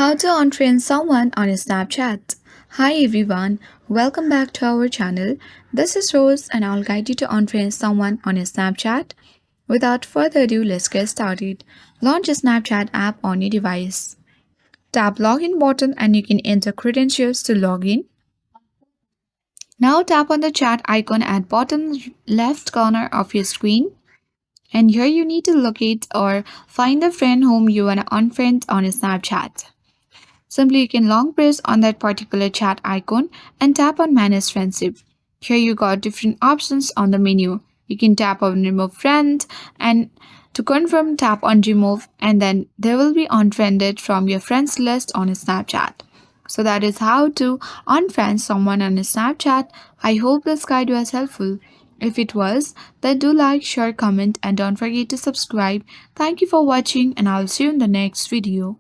How to unfriend someone on Snapchat. Hi everyone, welcome back to our channel. This is Rose and I'll guide you to unfriend someone on Snapchat. Without further ado, let's get started. Launch a Snapchat app on your device. Tap login button and you can enter credentials to log in. Now tap on the chat icon at bottom left corner of your screen. And here you need to locate or find the friend whom you want to unfriend on Snapchat. Simply you can long press on that particular chat icon and tap on manage friendship. Here you got different options on the menu. You can tap on remove friend and to confirm tap on remove and then they will be unfriended from your friends list on Snapchat. So that is how to unfriend someone on Snapchat. I hope this guide was helpful. If it was, then do like, share, comment and don't forget to subscribe. Thank you for watching and I'll see you in the next video.